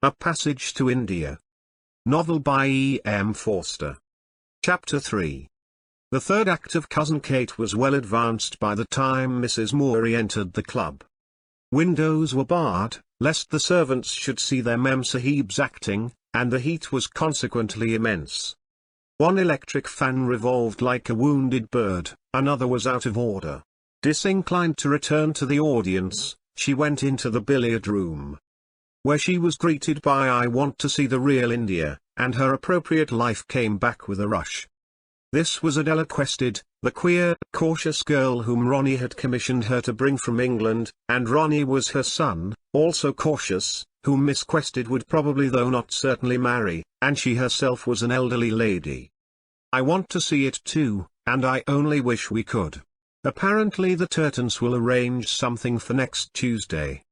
A Passage to India. Novel by E.M. Forster. Chapter 3. The third act of Cousin Kate was well advanced by the time Mrs. Moore entered the club. Windows were barred, lest the servants should see their memsahibs acting, and the heat was consequently immense. One electric fan revolved like a wounded bird, another was out of order. Disinclined to return to the audience, she went into the billiard room, where she was greeted by "I want to see the real India," and her appropriate life came back with a rush. This was Adela Quested, the queer, cautious girl whom Ronnie had commissioned her to bring from England, and Ronnie was her son, also cautious, whom Miss Quested would probably though not certainly marry, and she herself was an elderly lady. "I want to see it too, and I only wish we could. Apparently the Turtons will arrange something for next Tuesday.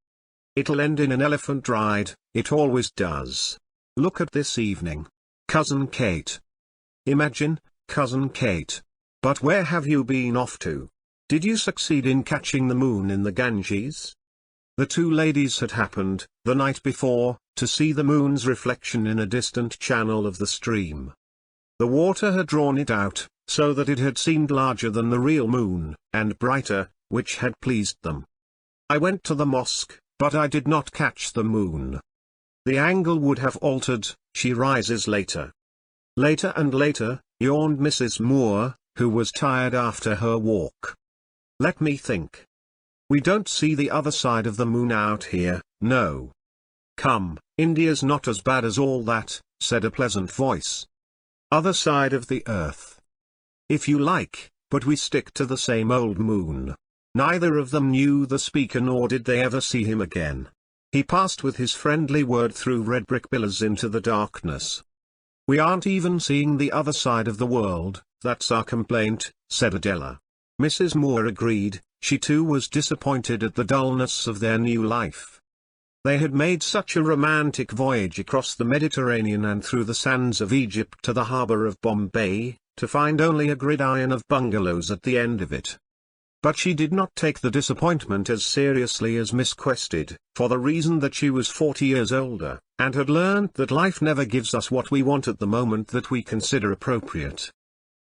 It'll end in an elephant ride, it always does. Look at this evening. Cousin Kate. Imagine, Cousin Kate. But where have you been off to? Did you succeed in catching the moon in the Ganges?" The two ladies had happened, the night before, to see the moon's reflection in a distant channel of the stream. The water had drawn it out, so that it had seemed larger than the real moon, and brighter, which had pleased them. "I went to the mosque, but I did not catch the moon. The angle would have altered, she rises later." "Later and later," yawned Mrs. Moore, who was tired after her walk. "Let me think. We don't see the other side of the moon out here, no." "Come, India's not as bad as all that," said a pleasant voice. "Other side of the earth. If you like, but we stick to the same old moon." Neither of them knew the speaker, nor did they ever see him again. He passed with his friendly word through red brick pillars into the darkness. "We aren't even seeing the other side of the world, that's our complaint," said Adela. Mrs. Moore agreed, she too was disappointed at the dullness of their new life. They had made such a romantic voyage across the Mediterranean and through the sands of Egypt to the harbour of Bombay, to find only a gridiron of bungalows at the end of it. But she did not take the disappointment as seriously as Miss Quested, for the reason that she was 40 years older, and had learned that life never gives us what we want at the moment that we consider appropriate.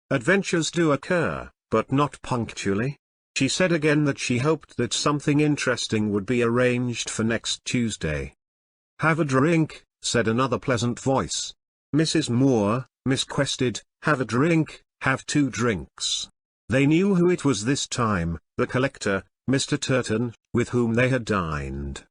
Adventures do occur, but not punctually. She said again that she hoped that something interesting would be arranged for next Tuesday. "Have a drink," said another pleasant voice. "Mrs. Moore, Miss Quested, have a drink, have 2 drinks." They knew who it was this time, the collector, Mr. Turton, with whom they had dined.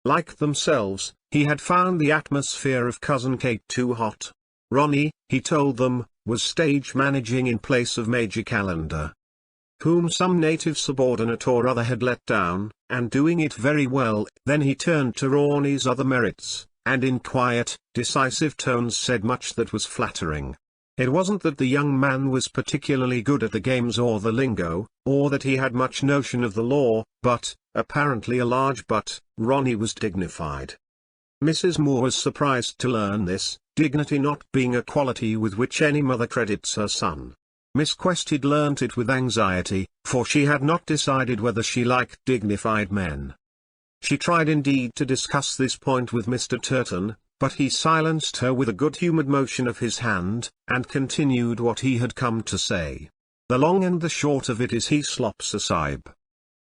Like themselves, he had found the atmosphere of Cousin Kate too hot. Ronnie, he told them, was stage managing in place of Major Calendar, whom some native subordinate or other had let down, and doing it very well. Then he turned to Ronnie's other merits, and in quiet, decisive tones said much that was flattering. It wasn't that the young man was particularly good at the games or the lingo, or that he had much notion of the law, but, apparently a large but, Ronnie was dignified. Mrs. Moore was surprised to learn this, dignity not being a quality with which any mother credits her son. Miss Quested learnt it with anxiety, for she had not decided whether she liked dignified men. She tried indeed to discuss this point with Mr. Turton, but he silenced her with a good-humoured motion of his hand, and continued what he had come to say. "The long and the short of it is he slops a sahib.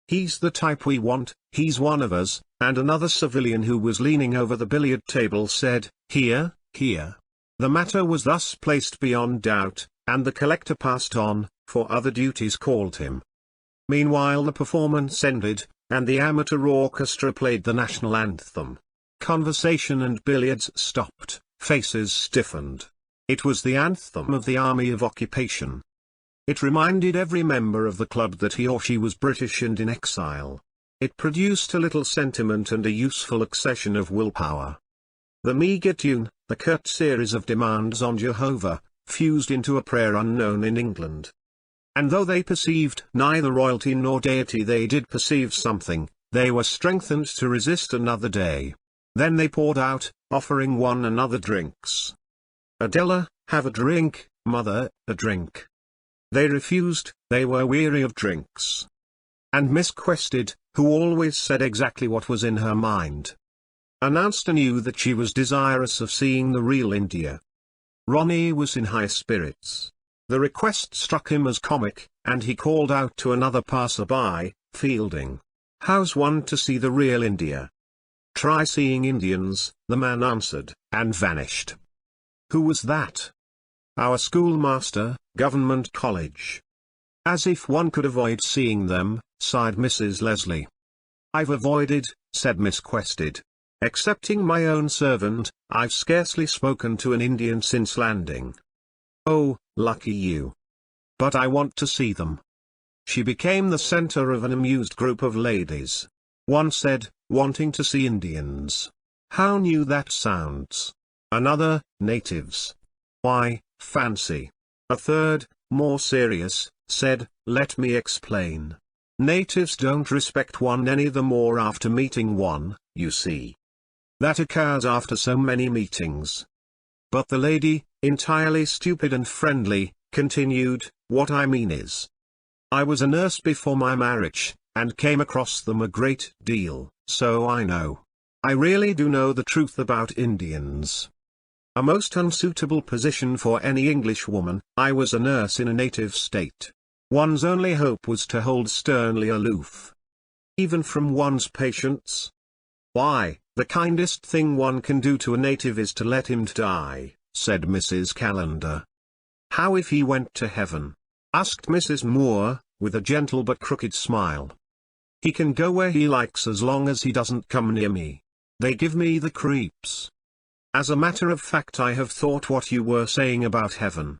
He's the type we want, he's one of us," and another civilian who was leaning over the billiard table said, "Here, here." The matter was thus placed beyond doubt, and the collector passed on, for other duties called him. Meanwhile the performance ended, and the amateur orchestra played the national anthem. Conversation and billiards stopped, faces stiffened. It was the anthem of the Army of Occupation. It reminded every member of the club that he or she was British and in exile. It produced a little sentiment and a useful accession of willpower. The meagre tune, the curt series of demands on Jehovah, fused into a prayer unknown in England. And though they perceived neither royalty nor deity, they did perceive something. They were strengthened to resist another day. Then they poured out, offering one another drinks. "Adela, have a drink, mother, a drink." They refused, they were weary of drinks. And Miss Quested, who always said exactly what was in her mind, announced anew that she was desirous of seeing the real India. Ronnie was in high spirits. The request struck him as comic, and he called out to another passer-by, "Fielding, how's one to see the real India?" "Try seeing Indians," the man answered, and vanished. "Who was that?" "Our schoolmaster, Government College." "As if one could avoid seeing them," sighed Mrs. Leslie. "I've avoided," said Miss Quested. "Excepting my own servant, I've scarcely spoken to an Indian since landing." "Oh, lucky you. But I want to see them." She became the center of an amused group of ladies. One said, "Wanting to see Indians. How new that sounds." Another, "Natives. Why, fancy." A third, more serious, said, "Let me explain. Natives don't respect one any the more after meeting one, you see. That occurs after so many meetings." But the lady, entirely stupid and friendly, continued, "What I mean is, I was a nurse before my marriage, and came across them a great deal, so I know. I really do know the truth about Indians. A most unsuitable position for any Englishwoman. I was a nurse in a native state. One's only hope was to hold sternly aloof. Even from one's patients. Why, the kindest thing one can do to a native is to let him die," said Mrs. Callender. "How if he went to heaven?" asked Mrs. Moore, with a gentle but crooked smile. "He can go where he likes as long as he doesn't come near me. They give me the creeps. As a matter of fact, I have thought what you were saying about heaven.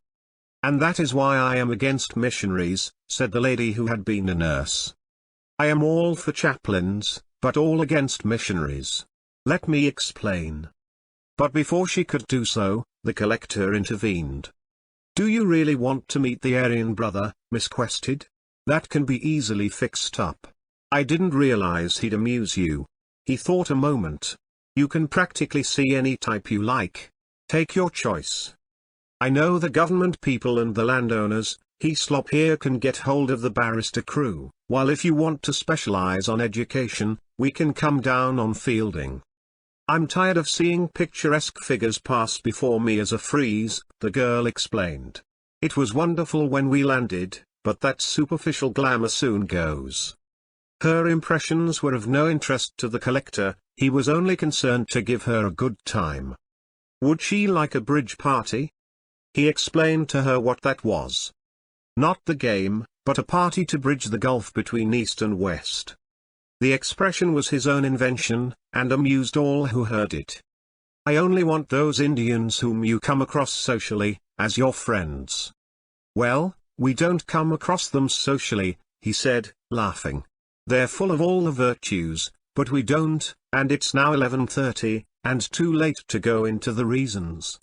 And that is why I am against missionaries," said the lady who had been a nurse. "I am all for chaplains, but all against missionaries. Let me explain." But before she could do so, the collector intervened. "Do you really want to meet the Aryan brother, Miss Quested? That can be easily fixed up. I didn't realize he'd amuse you." He thought a moment. "You can practically see any type you like. Take your choice. I know the government people and the landowners. Heslop here can get hold of the barrister crew, while if you want to specialize on education, we can come down on Fielding. I'm tired of seeing picturesque figures pass before me as a frieze," the girl explained. "It was wonderful when we landed, but that superficial glamour soon goes." Her impressions were of no interest to the collector. He was only concerned to give her a good time. Would she like a bridge party? He explained to her what that was. Not the game, but a party to bridge the gulf between East and West. The expression was his own invention, and amused all who heard it. "I only want those Indians whom you come across socially, as your friends." "Well, we don't come across them socially," he said, laughing. "They're full of all the virtues, but we don't, and it's now 11:30, and too late to go into the reasons."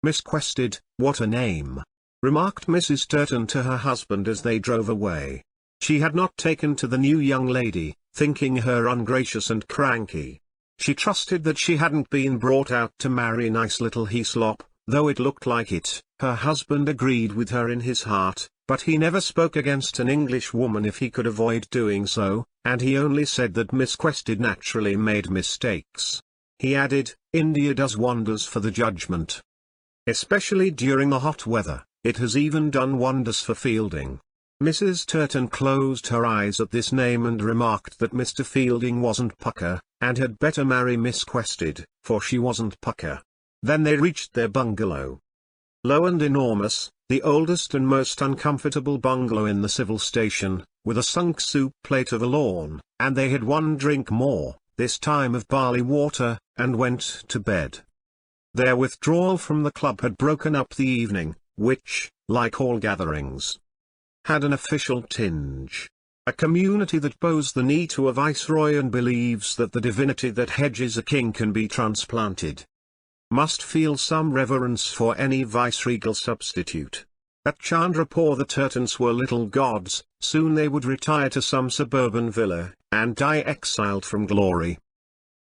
"Miss Quested, what a name," remarked Mrs. Turton to her husband as they drove away. She had not taken to the new young lady, thinking her ungracious and cranky. She trusted that she hadn't been brought out to marry nice little Heslop, though it looked like it. Her husband agreed with her in his heart, but he never spoke against an English woman if he could avoid doing so, and he only said that Miss Quested naturally made mistakes. He added, "India does wonders for the judgment. Especially during the hot weather. It has even done wonders for Fielding." Mrs. Turton closed her eyes at this name and remarked that Mr. Fielding wasn't pucker, and had better marry Miss Quested, for she wasn't pucker. Then they reached their bungalow. Low and enormous, the oldest and most uncomfortable bungalow in the civil station, with a sunk soup plate of a lawn, and they had one drink more, this time of barley water, and went to bed. Their withdrawal from the club had broken up the evening, which, like all gatherings, had an official tinge. A community that bows the knee to a viceroy and believes that the divinity that hedges a king can be transplanted, must feel some reverence for any viceregal substitute. At Chandrapur the Turtons were little gods. Soon they would retire to some suburban villa, and die exiled from glory.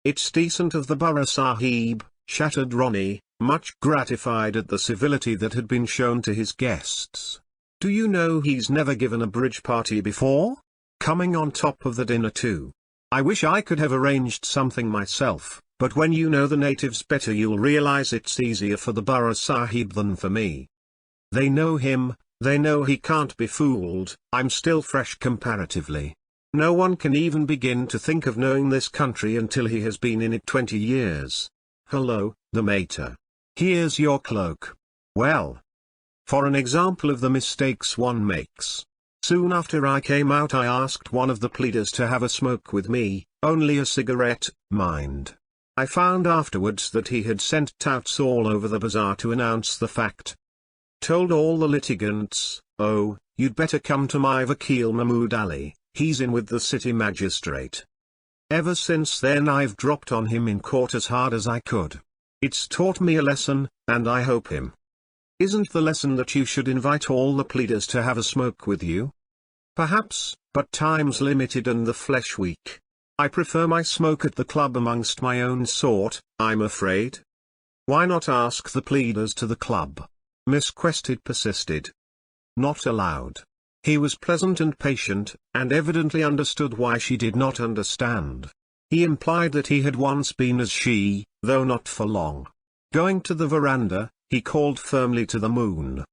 "It's decent of the Borough Sahib," chattered Ronnie, much gratified at the civility that had been shown to his guests. "Do you know he's never given a bridge party before? Coming on top of the dinner too. I wish I could have arranged something myself, But when you know the natives better you'll realize it's easier for the Burra Sahib than for me. They know him, they know he can't be fooled. I'm still fresh comparatively. No one can even begin to think of knowing this country until he has been in it 20 years. Hello, the mater. Here's your cloak. Well, for an example of the mistakes one makes. Soon after I came out I asked one of the pleaders to have a smoke with me, only a cigarette, mind. I found afterwards that he had sent touts all over the bazaar to announce the fact. Told all the litigants, oh, you'd better come to my Vakil Mahmood Ali, he's in with the city magistrate. Ever since then I've dropped on him in court as hard as I could. It's taught me a lesson, and I hope him. Isn't the lesson that you should invite all the pleaders to have a smoke with you? Perhaps, but time's limited and the flesh weak. I prefer my smoke at the club amongst my own sort, I'm afraid. Why not ask the pleaders to the club? Miss Quested persisted. Not allowed. He was pleasant and patient, and evidently understood why she did not understand. He implied that he had once been as she, though not for long. Going to the veranda, he called firmly to the moon.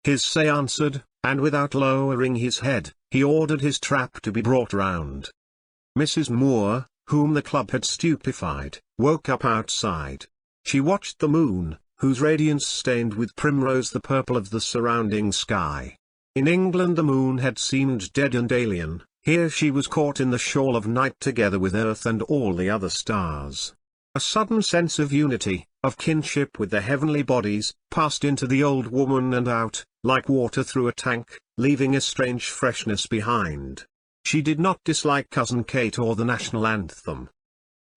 His say answered, and without lowering his head, he ordered his trap to be brought round. Mrs. Moore, whom the club had stupefied, woke up outside. She watched the moon, whose radiance stained with primrose the purple of the surrounding sky. In England the moon had seemed dead and alien, here she was caught in the shawl of night together with Earth and all the other stars. A sudden sense of unity, of kinship with the heavenly bodies, passed into the old woman and out, like water through a tank, leaving a strange freshness behind. She did not dislike Cousin Kate or the national anthem.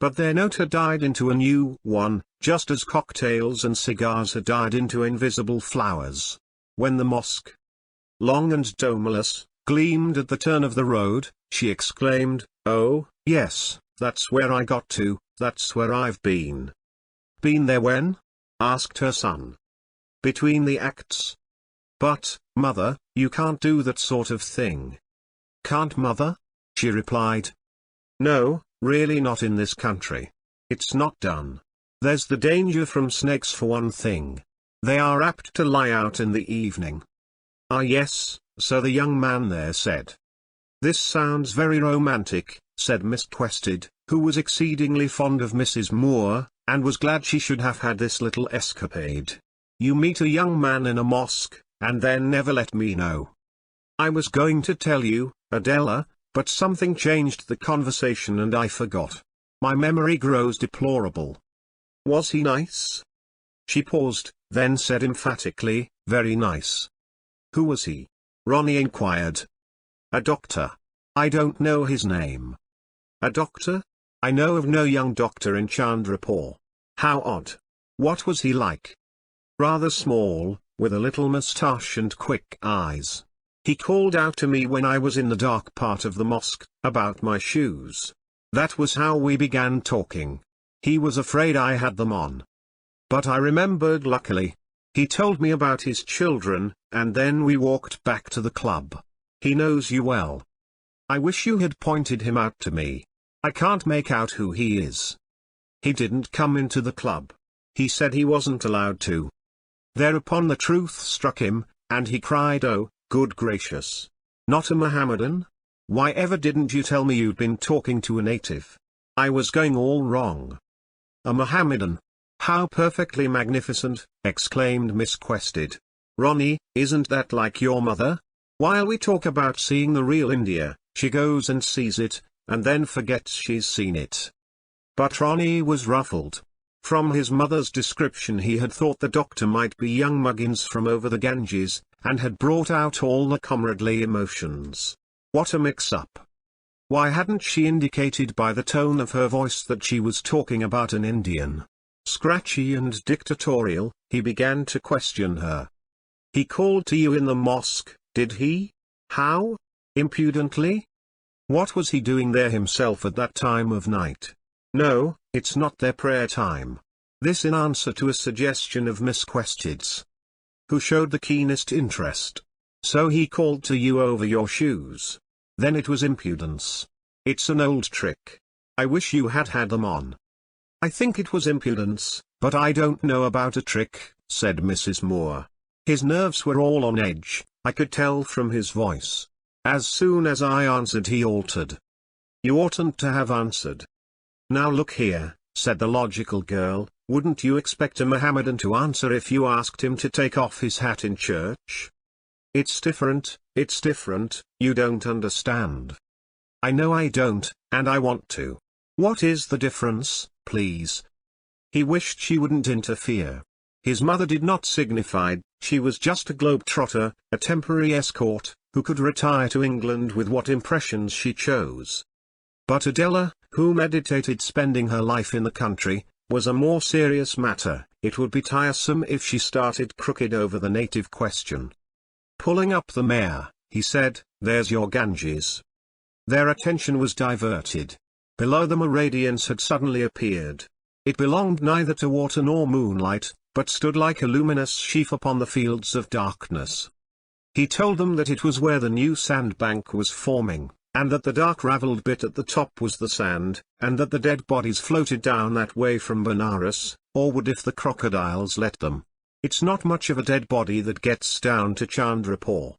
But their note had died into a new one, just as cocktails and cigars had died into invisible flowers. When the mosque, long and domeless, gleamed at the turn of the road, she exclaimed, "Oh, yes, that's where I got to, that's where I've been." "Been there when?" asked her son. "Between the acts." "But, mother, you can't do that sort of thing." "Can't, mother?" she replied. "No, really not in this country. It's not done. There's the danger from snakes for one thing. They are apt to lie out in the evening." "Ah yes, so the young man there said." "This sounds very romantic," said Miss Quested, who was exceedingly fond of Mrs. Moore, and was glad she should have had this little escapade. "You meet a young man in a mosque, and then never let me know." "I was going to tell you, Adela, but something changed the conversation and I forgot. My memory grows deplorable." "Was he nice?" She paused, then said emphatically, "Very nice." "Who was he?" Ronnie inquired. "A doctor. I don't know his name." "A doctor? I know of no young doctor in Chandrapur." "How odd. What was he like?" "Rather small, with a little moustache and quick eyes. He called out to me when I was in the dark part of the mosque, about my shoes. That was how we began talking. He was afraid I had them on. But I remembered luckily. He told me about his children, and then we walked back to the club. He knows you well. I wish you had pointed him out to me. I can't make out who he is." "He didn't come into the club. He said he wasn't allowed to." Thereupon the truth struck him, and he cried, "Oh, good gracious! Not a Mohammedan? Why ever didn't you tell me you'd been talking to a native? I was going all wrong." "A Mohammedan? How perfectly magnificent!" exclaimed Miss Quested. "Ronnie, isn't that like your mother? While we talk about seeing the real India, she goes and sees it, and then forgets she's seen it." But Ronnie was ruffled. From his mother's description he had thought the doctor might be young Muggins from over the Ganges, and had brought out all the comradely emotions. What a mix-up! Why hadn't she indicated by the tone of her voice that she was talking about an Indian? Scratchy and dictatorial, he began to question her. "He called to you in the mosque, did he? How? Impudently? What was he doing there himself at that time of night?" "No, it's not their prayer time." This in answer to a suggestion of Miss Quested's, who showed the keenest interest. "So he called to you over your shoes. Then it was impudence. It's an old trick. I wish you had had them on." "I think it was impudence, but I don't know about a trick," said Mrs. Moore. His nerves were all on edge, I could tell from his voice. As soon as I answered he altered. "You oughtn't to have answered." "Now look here," said the logical girl, "wouldn't you expect a Mohammedan to answer if you asked him to take off his hat in church?" It's different, you don't understand." "I know I don't, and I want to. What is the difference, please?" He wished she wouldn't interfere. His mother did not signify, she was just a globe-trotter, a temporary escort, who could retire to England with what impressions she chose. But Adela, who meditated spending her life in the country, was a more serious matter. It would be tiresome if she started crooked over the native question. Pulling up the mare, he said, "There's your Ganges." Their attention was diverted. Below them a radiance had suddenly appeared. It belonged neither to water nor moonlight, but stood like a luminous sheaf upon the fields of darkness. He told them that it was where the new sandbank was forming, and that the dark ravelled bit at the top was the sand, and that the dead bodies floated down that way from Benares, or would if the crocodiles let them. "It's not much of a dead body that gets down to Chandrapur.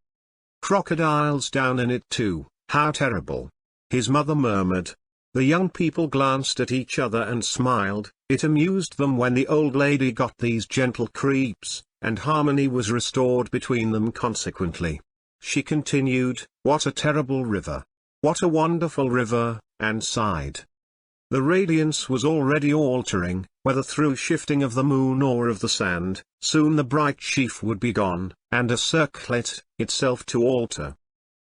Crocodiles down in it too, how terrible." His mother murmured. The young people glanced at each other and smiled. It amused them when the old lady got these gentle creeps, and harmony was restored between them consequently. She continued, "What a terrible river! What a wonderful river," and sighed. The radiance was already altering, whether through shifting of the moon or of the sand. Soon the bright sheaf would be gone, and a circlet, itself to alter,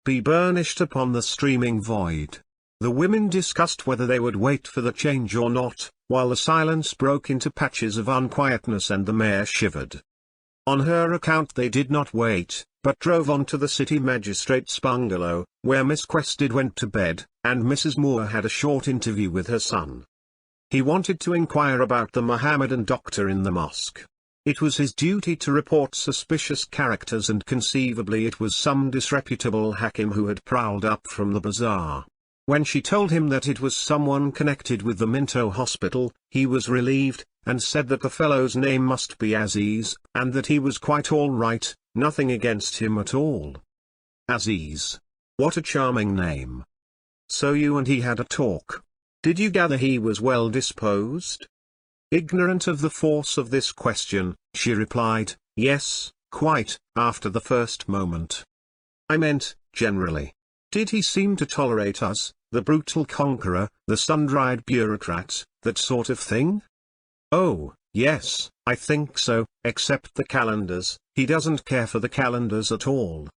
be burnished upon the streaming void. The women discussed whether they would wait for the change or not, while the silence broke into patches of unquietness and the mare shivered. On her account they did not wait, but drove on to the city magistrate's bungalow, where Miss Quested went to bed, and Mrs. Moore had a short interview with her son. He wanted to inquire about the Mohammedan doctor in the mosque. It was his duty to report suspicious characters, and conceivably it was some disreputable hakim who had prowled up from the bazaar. When she told him that it was someone connected with the Minto hospital, he was relieved, and said that the fellow's name must be Aziz, and that he was quite all right, nothing against him at all. Aziz. What a charming name. So you and he had a talk. Did you gather he was well disposed? Ignorant of the force of this question, she replied, "Yes, quite," after the first moment. "I meant, generally. Did he seem to tolerate us, the brutal conqueror, the sun-dried bureaucrat, that sort of thing?" "Oh, yes, I think so, except the calendars. He doesn't care for the calendars at all."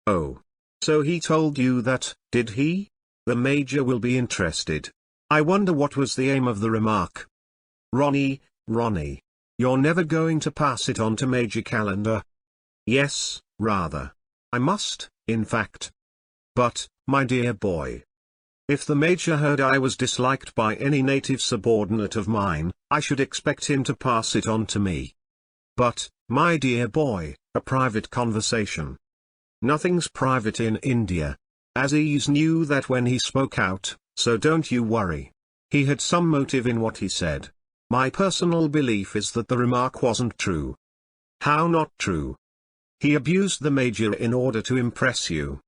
"Oh. So he told you that, did he? The Major will be interested. I wonder what was the aim of the remark." Ronnie, you're never going to pass it on to Major Calendar?" "Yes, rather. I must, in fact. But, my dear boy, if the Major heard I was disliked by any native subordinate of mine, I should expect him to pass it on to me." "But, my dear boy, a private conversation." "Nothing's private in India." Aziz knew that when he spoke out, so don't you worry. He had some motive in what he said. My personal belief is that the remark wasn't true. "How not true?" "He abused the Major in order to impress you."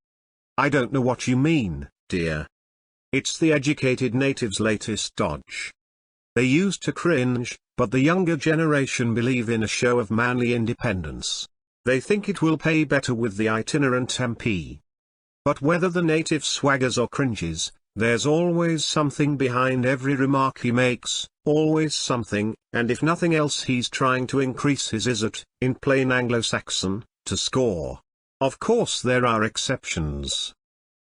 "I don't know what you mean, dear." "It's the educated natives' latest dodge. They used to cringe, but the younger generation believe in a show of manly independence. They think it will pay better with the itinerant MP. But whether the native swaggers or cringes, there's always something behind every remark he makes, always something, and if nothing else he's trying to increase his izzat, in plain Anglo-Saxon, to score. Of course there are exceptions.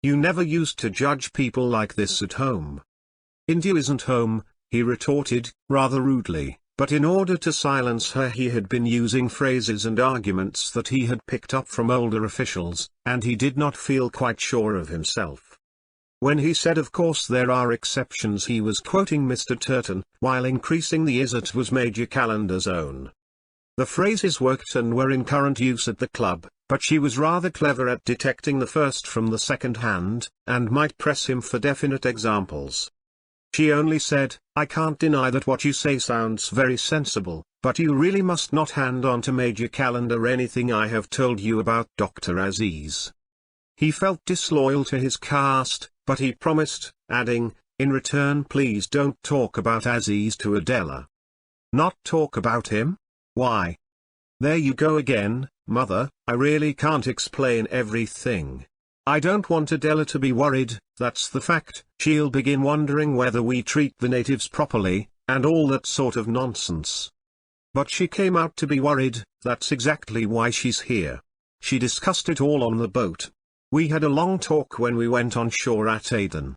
You never used to judge people like this at home." "India isn't home," he retorted, rather rudely, but in order to silence her he had been using phrases and arguments that he had picked up from older officials, and he did not feel quite sure of himself. When he said of course there are exceptions, he was quoting Mr. Turton, while increasing the izzat was Major Calendar's own. The phrases worked and were in current use at the club, but she was rather clever at detecting the first from the second hand, and might press him for definite examples. She only said, "I can't deny that what you say sounds very sensible, but you really must not hand on to Major Calendar anything I have told you about Dr. Aziz." He felt disloyal to his caste, but he promised, adding, "In return please don't talk about Aziz to Adela." Not talk about him? Why? There you go again, Mother, I really can't explain everything. I don't want Adela to be worried, that's the fact. She'll begin wondering whether we treat the natives properly, and all that sort of nonsense. But she came out to be worried, that's exactly why she's here. She discussed it all on the boat. We had a long talk when we went on shore at Aden.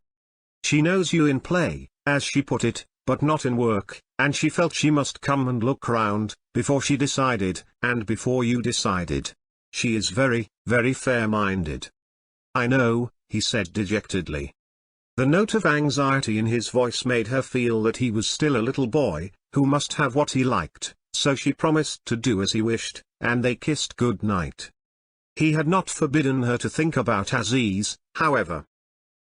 She knows you in play, as she put it, but not in work, and she felt she must come and look round, before she decided, and before you decided. She is very, very fair-minded. I know, he said dejectedly. The note of anxiety in his voice made her feel that he was still a little boy, who must have what he liked, so she promised to do as he wished, and they kissed good night. He had not forbidden her to think about Aziz, however.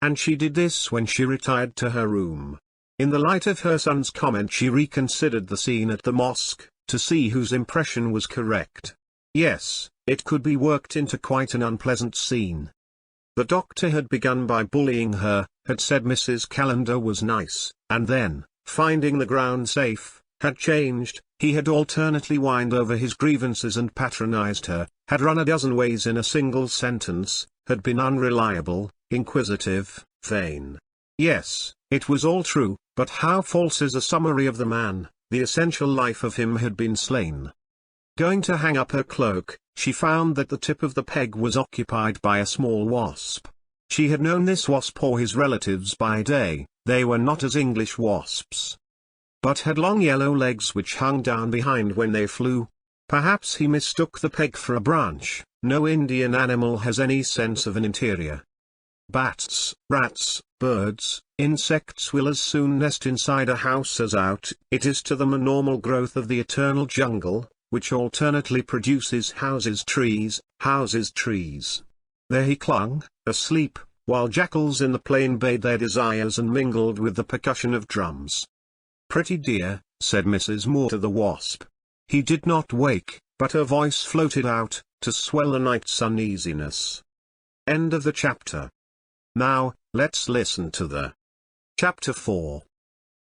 And she did this when she retired to her room. In the light of her son's comment she reconsidered the scene at the mosque, to see whose impression was correct. Yes, it could be worked into quite an unpleasant scene. The doctor had begun by bullying her, had said Mrs. Calendar was nice, and then, finding the ground safe, had changed. He had alternately whined over his grievances and patronized her, had run a dozen ways in a single sentence, had been unreliable, inquisitive, vain. Yes, it was all true, but how false is a summary of the man, the essential life of him had been slain. Going to hang up her cloak, she found that the tip of the peg was occupied by a small wasp. She had known this wasp or his relatives by day, they were not as English wasps, but had long yellow legs which hung down behind when they flew. Perhaps he mistook the peg for a branch. No Indian animal has any sense of an interior. Bats, rats, birds, insects will as soon nest inside a house as out. It is to them a normal growth of the eternal jungle, which alternately produces houses, trees, houses, trees. There he clung, asleep, while jackals in the plain bayed their desires and mingled with the percussion of drums. "Pretty dear," said Mrs. Moore to the wasp. He did not wake, but her voice floated out, to swell the night's uneasiness. End of the chapter. Now, let's listen to the Chapter 4.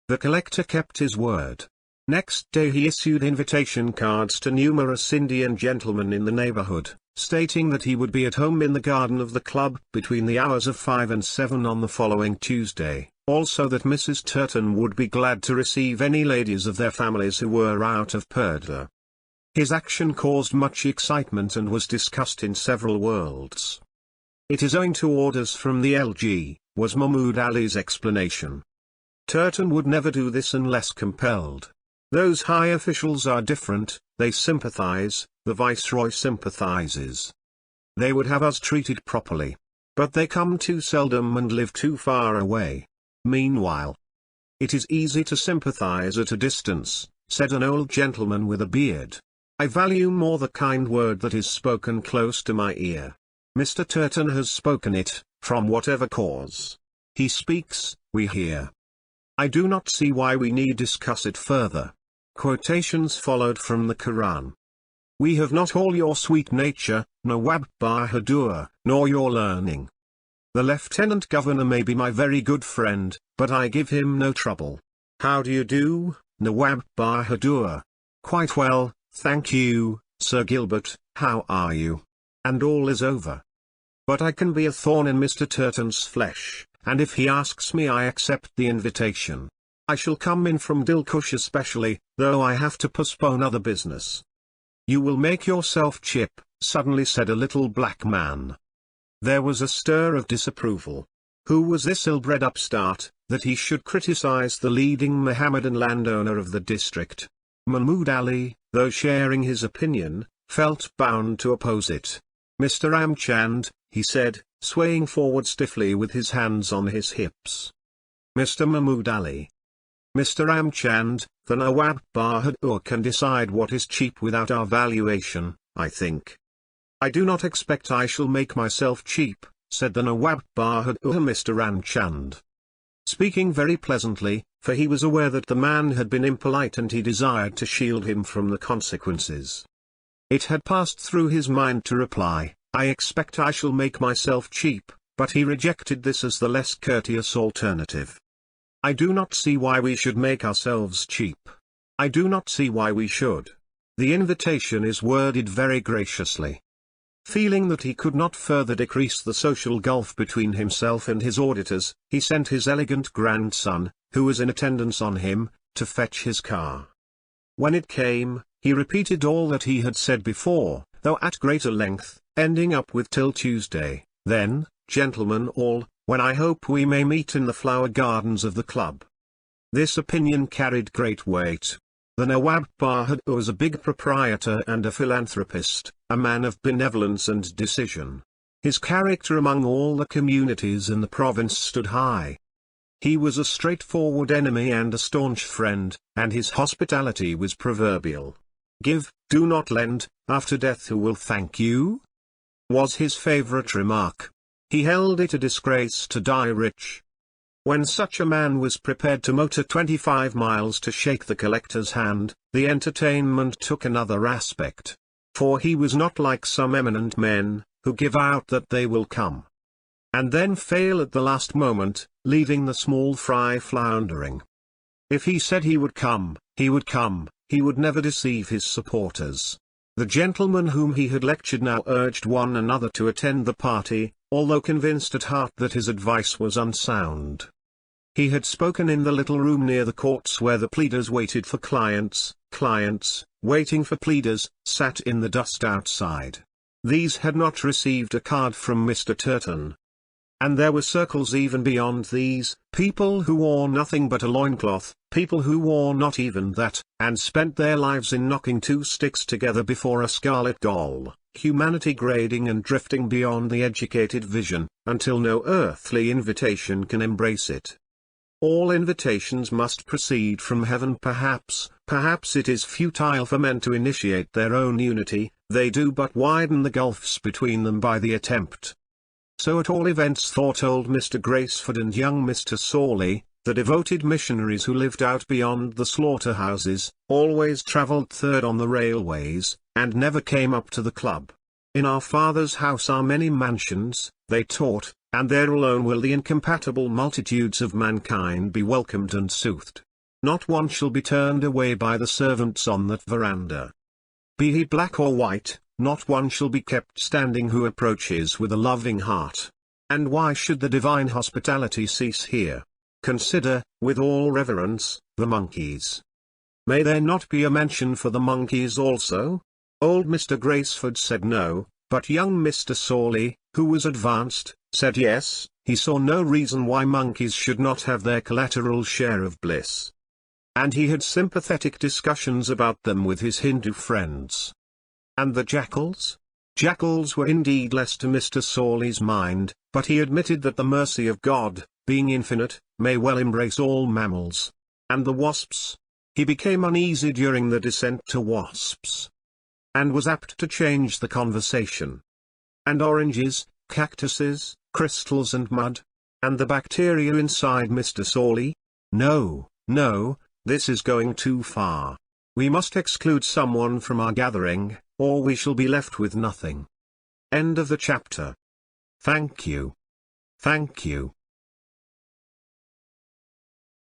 The collector kept his word. Next day he issued invitation cards to numerous Indian gentlemen in the neighborhood, stating that he would be at home in the garden of the club between the hours of 5 and 7 on the following Tuesday, also that Mrs. Turton would be glad to receive any ladies of their families who were out of Purdah. His action caused much excitement and was discussed in several worlds. "It is owing to orders from the LG, was Mahmud Ali's explanation. Turton would never do this unless compelled. Those high officials are different, they sympathize, the Viceroy sympathizes. They would have us treated properly. But they come too seldom and live too far away. Meanwhile, it is easy to sympathize at a distance," said an old gentleman with a beard. "I value more the kind word that is spoken close to my ear. Mr. Turton has spoken it, from whatever cause. He speaks, we hear. I do not see why we need discuss it further." Quotations followed from the Quran. "We have not all your sweet nature, Nawab Bahadur, nor your learning. The Lieutenant Governor may be my very good friend, but I give him no trouble. How do you do, Nawab Bahadur? Quite well, thank you, Sir Gilbert, how are you? And all is over. But I can be a thorn in Mr. Turton's flesh, and if he asks me I accept the invitation. I shall come in from Dilkush especially, though I have to postpone other business." "You will make yourself chip," suddenly said a little black man. There was a stir of disapproval. Who was this ill-bred upstart, that he should criticize the leading Mohammedan landowner of the district? Mahmud Ali, though sharing his opinion, felt bound to oppose it. "Mr. Amchand," he said, swaying forward stiffly with his hands on his hips. "Mr. Mahmud Ali. Mr. Amchand, the Nawab Bahadur can decide what is cheap without our valuation, I think." "I do not expect I shall make myself cheap," said the Nawab Bahadur. "Mr. Amchand." speaking very pleasantly, for he was aware that the man had been impolite and he desired to shield him from the consequences. It had passed through his mind to reply, "I expect I shall make myself cheap," but he rejected this as the less courteous alternative. "I do not see why we should make ourselves cheap. I do not see why we should." The invitation is worded very graciously. Feeling that he could not further decrease the social gulf between himself and his auditors, he sent his elegant grandson, who was in attendance on him, to fetch his car. When it came, he repeated all that he had said before, though at greater length, ending up with "till Tuesday, then, gentlemen all, when I hope we may meet in the flower gardens of the club." This opinion carried great weight. The Nawab Bahad was a big proprietor and a philanthropist, a man of benevolence and decision. His character among all the communities in the province stood high. He was a straightforward enemy and a staunch friend, and his hospitality was proverbial. "Give, do not lend, after death who will thank you?" was his favorite remark. He held it a disgrace to die rich. When such a man was prepared to motor 25 miles to shake the collector's hand, the entertainment took another aspect. For he was not like some eminent men, who give out that they will come, and then fail at the last moment, leaving the small fry floundering. If he said he would come, he would come, he would never deceive his supporters. The gentlemen whom he had lectured now urged one another to attend the party, although convinced at heart that his advice was unsound. He had spoken in the little room near the courts where the pleaders waited for clients, clients, waiting for pleaders, sat in the dust outside. These had not received a card from Mr. Turton. And there were circles even beyond these, people who wore nothing but a loincloth, people who wore not even that, and spent their lives in knocking two sticks together before a scarlet doll, humanity grading and drifting beyond the educated vision, until no earthly invitation can embrace it. All invitations must proceed from heaven. Perhaps it is futile for men to initiate their own unity, they do but widen the gulfs between them by the attempt. So at all events thought old Mr. Graceford and young Mr. Sawley, the devoted missionaries who lived out beyond the slaughterhouses, always travelled third on the railways, and never came up to the club. In our Father's house are many mansions, they taught, and there alone will the incompatible multitudes of mankind be welcomed and soothed. Not one shall be turned away by the servants on that veranda. Be he black or white, not one shall be kept standing who approaches with a loving heart. And why should the divine hospitality cease here? Consider, with all reverence, the monkeys. May there not be a mention for the monkeys also? Old Mr. Graceford said no, but young Mr. Sawley, who was advanced, said yes, he saw no reason why monkeys should not have their collateral share of bliss. And he had sympathetic discussions about them with his Hindu friends. And the jackals? Jackals were indeed less to Mr. Sawley's mind, but he admitted that the mercy of God, being infinite, may well embrace all mammals. And the wasps? He became uneasy during the descent to wasps, and was apt to change the conversation. And oranges, cactuses, crystals and mud? And the bacteria inside Mr. Sawley? No, this is going too far. We must exclude someone from our gathering, or we shall be left with nothing. End of the chapter. Thank you. Thank you.